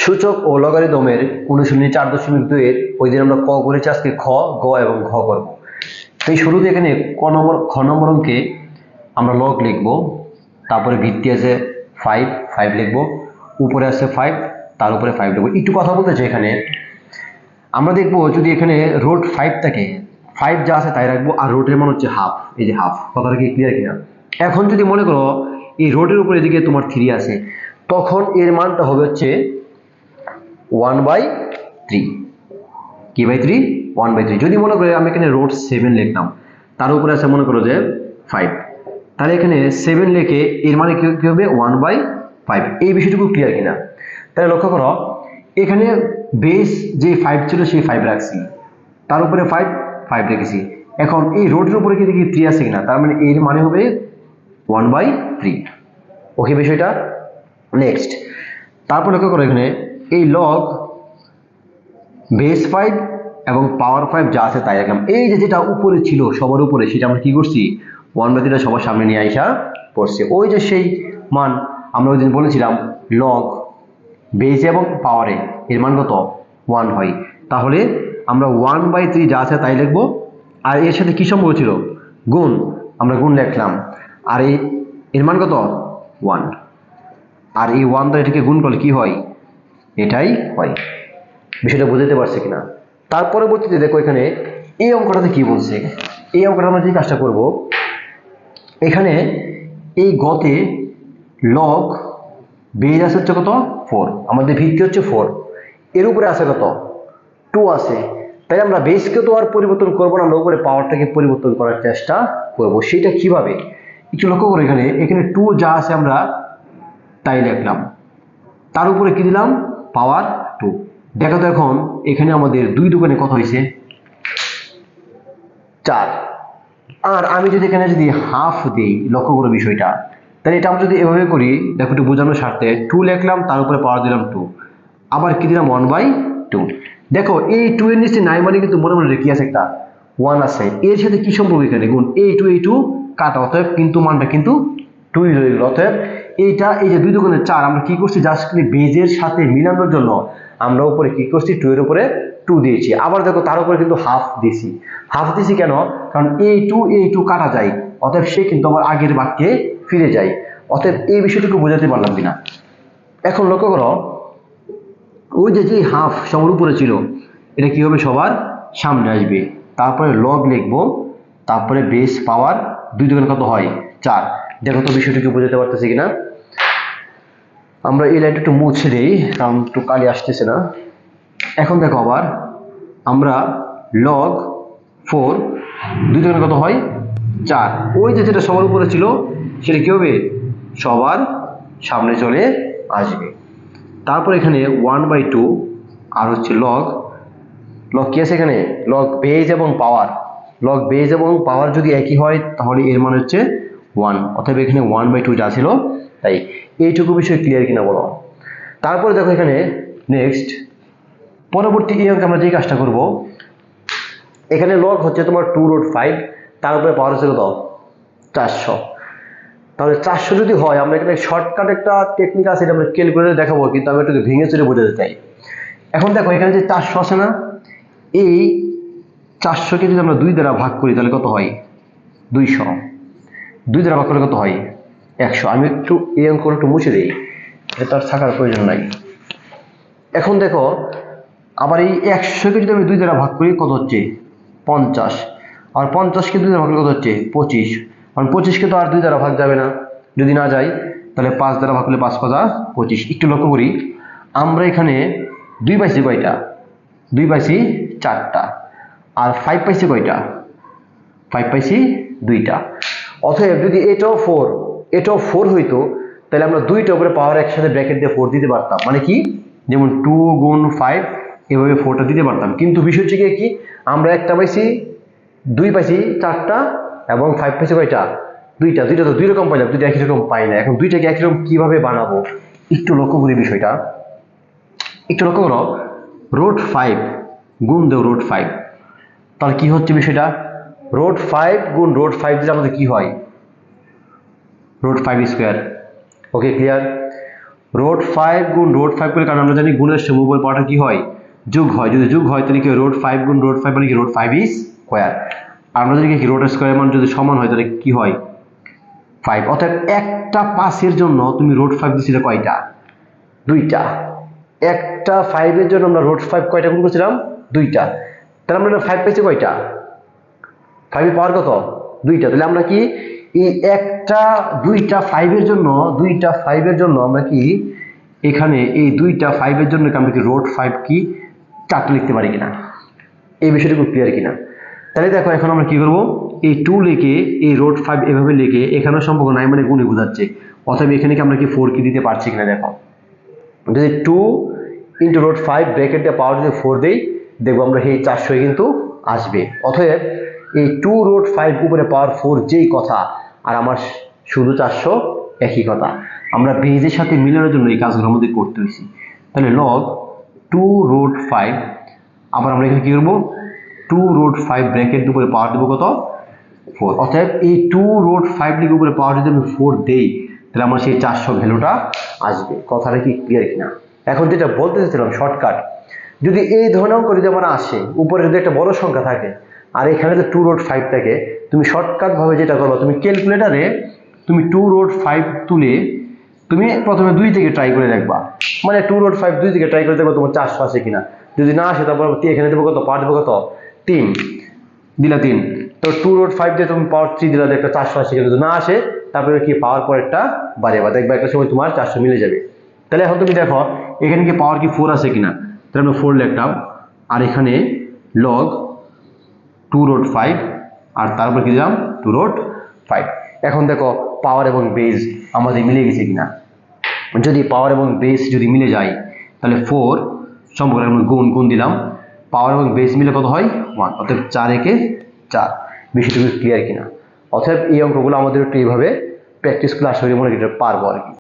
সূচক ও লগারিদমের অনুশীলনী 4.2 এর ওই দিন আমরা ক করেছি, আজকে খ, গ এবং ঘ করব। তো এই শুরুতে এখানে খ নম্বর অঙ্কে আমরা লগ লিখব, তারপরে ভিত্তি আছে 5 লিখব, উপরে আছে 5, তার উপরে 5 লিখব। একটু কথা বলতে চাই, এখানে আমরা দেখব যদি এখানে রুট 5 থাকে, 5 যা আছে তাই রাখবো, আর রুটের মান হচ্ছে হাফ। এই যে হাফ, কথাটা কি ক্লিয়ার কিনা? এখন যদি মনে করো এই রুটের উপরে এদিকে তোমার 3 আছে, তখন এর মানটা হবে হচ্ছে 1/3। কি বাই 3? 1/3। যদি মনে করো আমি এখানে রুট 7 লিখলাম, তার উপরে আছে মনে করো যে 5, তাহলে এখানে 7 লিখে এর মানে কি হবে 1/5। এই বিষয়টুকু ক্লিয়ার কিনা? তাহলে লক্ষ্য করো এখানে বেস যে 5 ছিল সেই 5 রাখছি, তার উপরে 5 রেখেছি। এখন এই রোডের উপরে কি দেখি 3 আছে কিনা, তার মানে এর মানে হবে 1/3। ওকে বিষয়টা? নেক্সট, তারপর লক্ষ্য করো এখানে এই লগ বেস 5 এবং পাওয়ার 5 যা আছে তাই রাখলাম। এই যে যেটা উপরে ছিল সবার উপরে, সেটা আমরা কি করছি 1/3 সবার সামনে নিয়ে আইসা পড়ছে। ওই যে সেই মান আমরা ওই দিন বলেছিলাম লগ বেস এবং পাওয়ারে এর মান কত 1 হয়, তাহলে আমরা 1/3 যা আছে তাই লিখবো। আর এর সাথে কি সম্পর্ক ছিল? গুণ, আমরা গুণ লিখলাম। আর এর মান কত 1, আর এই 1 দ্বারা এটাকে গুণ করলে কি হয়? এটাই হয়। বিষয়টা বুঝতে পারছে কিনা? তার পরবর্তীতে দেখো এখানে এই অঙ্কটাতে কি বলছে। এই অঙ্কটা আমরা যে কাজটা করব, এখানে এই গতে লগ বেজ আছে হচ্ছে কত 4, আমাদের ভিত্তি হচ্ছে 4, এর উপরে আছে কত 2 আছে। তাই আমরা বেসকে তো আর পরিবর্তন করবো না, আমরা উপরে পাওয়ারটাকে পরিবর্তন করার চেষ্টা করব। সেটা কিভাবে একটু লক্ষ্য করো। এখানে 2 যা আছে আমরা তাই লিখলাম, তার উপরে কি দিলাম পাওয়ার 2। দেখো তো এখন এখানে আমাদের 2 দোকানে কত হয়েছে 4। আর আমি যদি এখানে যদি হাফ দিই, লক্ষ্য করো বিষয়টা, তাহলে এটা আমরা যদি এভাবে করি, দেখো একটু বোঝানোর স্বার্থে 2 লিখলাম, তার উপরে পাওয়ার দিলাম 2, আবার কি দিলাম 1/2। দেখো এই 2 এর নিচে নাই মানে কিন্তু মনে মনে কি আছে একটা 1 আছে। এর সাথে কি সম্পর্ক এখানে গুণ, এই 2 কাটা, অতএব কিন্তু মানটা কিন্তু 2 রয়ে গেল। অতএব এইটা এই যে 2 দোকানে 4 আমরা কি করছি জাস্ট বেজের সাথে মিলানোর জন্য আমরা উপরে কি করছি 2 এর উপরে 2 দিয়েছি। আবার দেখো তার উপরে কিন্তু হাফ দিয়েছি। হাফ দিয়েছি কেন? কারণ এই 2 কাটা যায়, অতএব সে কিন্তু আমার আগের বাক্যে ফিরে যায়। অতএব এই বিষয়টুকু বোঝাতে পারলাম কিনা? এখন লক্ষ্য করো ওই যে হাফ সবার উপরে ছিল, এটা কি হবে সবার সামনে আসবে, তারপরে লগ লিখবো, তারপরে বেস পাওয়ার 2 দোকানে কত হয় 4। দেখো তো বিষয়টিকে বোঝাতে পারতেছি কিনা? আমরা এই লাইনটা একটু মুছে দিই, কারণ একটু কালি আসতেছে না। এখন দেখো আবার আমরা লগ 4 2 দোকানে কত হয় 4, ওই যে যেটা সবার উপরে ছিল সেটা কি হবে সবার সামনে চলে আসবে। তারপর এখানে 1/2 আর হচ্ছে লগ কি আছে এখানে লগ বেজ এবং পাওয়ার। লগ বেজ এবং পাওয়ার যদি একই হয় তাহলে এর মান হচ্ছে 1, অতএব এখানে 1/2 যা ছিল তাই। এইটুকু বিষয় ক্লিয়ার কিনা বলো? তারপরে দেখো এখানে নেক্সট পরবর্তী এই অঙ্কে আমরা যে কাজটা করব, এখানে লগ হচ্ছে তোমার 2√5, তার উপরে পাওয়ার হচ্ছে কত 400। তাহলে 400 যদি হয়, আমরা এখানে শর্টকাট একটা টেকনিক আছে, এটা আমরা ক্যালকুলেটরে দেখাবো, কিন্তু আমি একটু ভেঙে চুরে বোঝাতে চাই। এখন দেখো এখানে যে 400 আছে না, এই 400কে যদি আমরা 2 দ্বারা ভাগ করি তাহলে কত হয় 200, 2 দ্বারা ভাগ করলে কত হয় 100। আমি একটু এই অঙ্কটা একটু মুছে দিই, এটা আর থাকার প্রয়োজন নাই। এখন দেখো আবার এই 100কে যদি আমি 2 দ্বারা ভাগ করি কত হচ্ছে 50, আর 50কে 2 দ্বারা ভাগ করলে কত হচ্ছে 25। কারণ 25কে তো আর 2 দ্বারা ভাগ যাবে না, যদি না যায় তাহলে 5 দ্বারা ভাগ করলে 5 × 5 = 25। একটু লক্ষ্য করি আমরা এখানে 2 পাইছি কয়টা 2 পাইছি 4টা, আর 5 পাইছি কয়টা 5 পাইছি 2টা। অতএব যদি এটাও 4 হইতো, তাহলে আমরা 2টা উপরে পাওয়ার একসাথে ব্র্যাকেট দিয়ে 4 দিতে পারতাম। মানে কি, যেমন 2 গুণ 5 এভাবে 4টা দিতে পারতাম। কিন্তু বিষয় হচ্ছে কি আমরা একটা পাইছি 2 পাইছি 4টা, এবং 5 পাইছি কয়টা 2টা। 2টা তো 2 রকম পাইলাম, 2টা একই রকম পাই না। এখন 2টাকে একই রকম কিভাবে বানাবো একটু লক্ষ্য করি বিষয়টা। একটু লক্ষ্য করো √5 গুণ দেও √5, তাহলে কি হচ্ছে বিষয়টা √5 গুণ √5 দিলে আমাদের কি হয় √5²। Okay clear? রুট 5 গুণ রুট 5 করলে, কারণ আমরা জানি গুণের সময় উপরের পাওয়ারটা কি হয়, যোগ হয়। যদি যোগ হয় তাহলে কি রুট 5 গুণ রুট 5 মানে কি রুট 5 স্কয়ার। আমরা যদি কি রুট স্কয়ার মান যদি সমান হয় তাহলে কি হয় 5। অর্থাৎ একটা পাসের জন্য তুমি রুট 5 দিছিলে কয়টা, দুইটা। একটা 5 এর জন্য আমরা রুট 5 কয়টা গুণ করেছিলাম, দুইটা। তাহলে আমরা 5 পেয়েছি কয়টা, 5 এর পাওয়ার কত, দুইটা। তাহলে আমরা কি এই একটা দুইটা 5 এর জন্য, দুইটা 5 এর জন্য আমরা কি এখানে এই দুইটা 5 এর জন্য আমরা কি রুট 5 কি 4 লিখতে পারি কিনা, এই বিষয়টা খুব ক্লিয়ার কিনা। তাহলে দেখো এখন আমরা কি করব, এই 2 লিখে এই রুট 5 এভাবে লিখে, এখানেও সম্পর্ক নাই মানে গুণে বোঝাচ্ছে, অতএব এখানে কি আমরা কি 4 কি দিতে পারছি কিনা দেখো। যদি 2 ইন্টু রুট 5 ব্র্যাকেট দিয়ে পাওয়ার যদি 4 দেই, দেখবো আমরা এই 400 কিন্তু আসবে। অতএব এই 2 রুট 5 উপরে পাওয়ার 4 যেই কথা, আর আমার শুধু 400 একই কথা। আমরা বেজের সাথে মিলানোর জন্য এই কাজগুলো আমাদের করতে হয়েছে। তাহলে লগ 2 রুট 5, আবার আমরা এখানে কি করবো, 2 রুট 5 ব্র্যাকেট উপরে পাওয়ার দেবো কত, 4। অতএব এই 2 রুট 5 লিখে উপরে পাওয়ার যদি আমি 4 দেই, তাহলে আমার সেই 400 ভ্যালুটা আসবে। কথাটা কি ক্লিয়ার কিনা। এখন যেটা বলতে চাইছিলাম শর্টকাট, যদি এই ধরনের অঙ্ক যদি আমার আসে, উপরে যদি একটা বড় সংখ্যা থাকে আর এখানে যদি 2 রুট 5 থাকে, তুমি শর্টকাট ভাবে যেটা করবে, তুমি ক্যালকুলেটারে তুমি 2 রুট 5 তুলে তুমি প্রথমে 2 থেকে ট্রাই করে দেখবা, মানে 2 রুট 5 2 থেকে ট্রাই করে দেখবা তোমার 400 আসে কিনা। যদি না আসে তারপর এখানে দেবো কত, পাওয়ার দেবো কত, 3 দিলা, 3। তো 2 রুট 5 দিয়ে তুমি পাওয়ার 3 দিলা, একটা 400 আসে কিনা। যদি না আসে তারপরে কি পাওয়ার পরেরটা বাড়াবা, দেখবা একটা সময় তোমার 400 মিলে যাবে। তাহলে এখন তুমি দেখো এখানে কি পাওয়ার কি 4 আছে কিনা, তাহলে আমরা 4 লিখলাম, আর এখানে লগ 2 রুট 5 আর তারপর কি দিলাম 2 রুট 5। এখন দেখো পাওয়ার এবং বেস আমাদের মিলে গেছে কিনা। যদি পাওয়ার এবং বেস যদি মিলে যায় তাহলে 4 সম্পর্কে আমরা গুণ দিলাম, পাওয়ার এবং বেস মিলে কত হয় 1। অর্থাৎ 4 একে 4। বিষয়টা ক্লিয়ার কিনা। অতএব এই অঙ্কগুলো আমাদের একটু এইভাবে প্র্যাকটিস করলে আশা করি মনে পারবো আর কি।